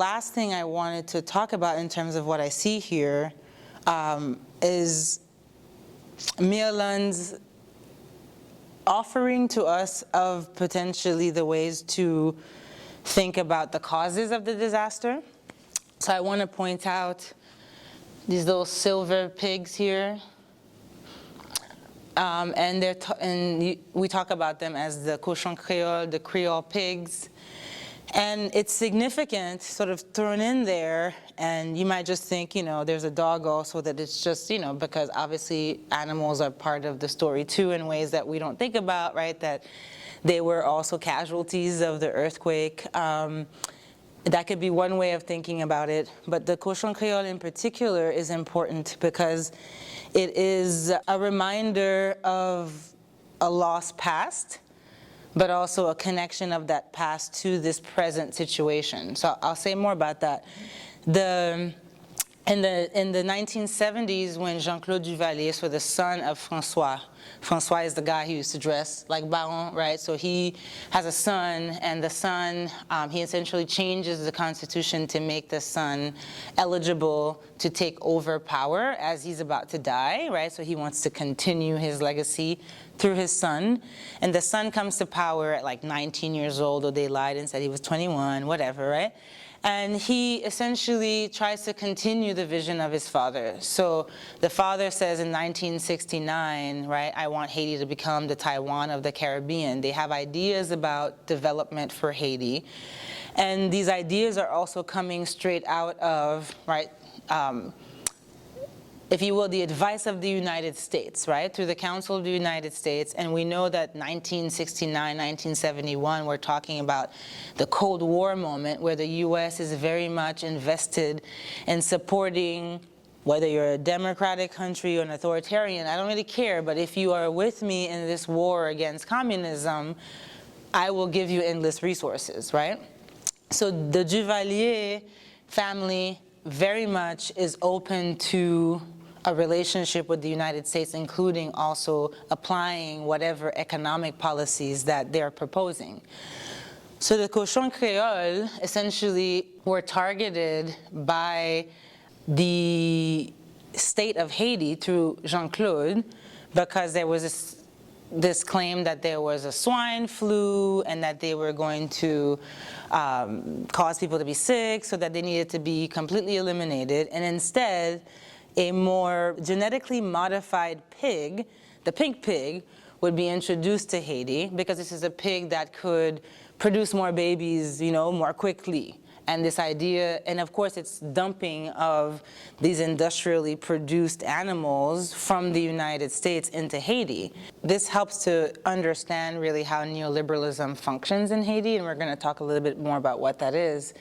Last thing I wanted to talk about in terms of what I see here is Mioland's offering to us of potentially the ways to think about the causes of the disaster. So I want to point out these little silver pigs here. And we talk about them as the kochon kreyol, the Creole pigs. And it's significant, sort of thrown in there, and you might just think, there's a dog also, that it's just, because obviously animals are part of the story too in ways that we don't think about, right? That they were also casualties of the earthquake. That could be one way of thinking about it. But the kochon kreyol in particular is important because it is a reminder of a lost past, but also a connection of that past to this present situation. So I'll say more about that. In the 1970s, when Jean-Claude Duvalier, so the son of François is the guy who used to dress like Baron, right? So he has a son, and the son, he essentially changes the constitution to make the son eligible to take over power as he's about to die, right? So he wants to continue his legacy through his son. And the son comes to power at like 19 years old, or they lied and said he was 21, whatever, right? And he essentially tries to continue the vision of his father. So the father says in 1969, right, I want Haiti to become the Taiwan of the Caribbean. They have ideas about development for Haiti. And these ideas are also coming straight out of, right, if you will, the advice of the United States, right, through the Council of the United States. And we know that 1969, 1971, we're talking about the Cold War moment where the US is very much invested in supporting, whether you're a democratic country or an authoritarian, I don't really care, but if you are with me in this war against communism, I will give you endless resources, right? So the Duvalier family very much is open to a relationship with the United States, including also applying whatever economic policies that they're proposing. So the kochon kreyol essentially were targeted by the state of Haiti through Jean-Claude because there was this claim that there was a swine flu and that they were going to cause people to be sick, so that they needed to be completely eliminated. And instead, a more genetically modified pig, the pink pig, would be introduced to Haiti because this is a pig that could produce more babies, more quickly. And this idea, and of course it's dumping of these industrially produced animals from the United States into Haiti. This helps to understand really how neoliberalism functions in Haiti, and we're going to talk a little bit more about what that is.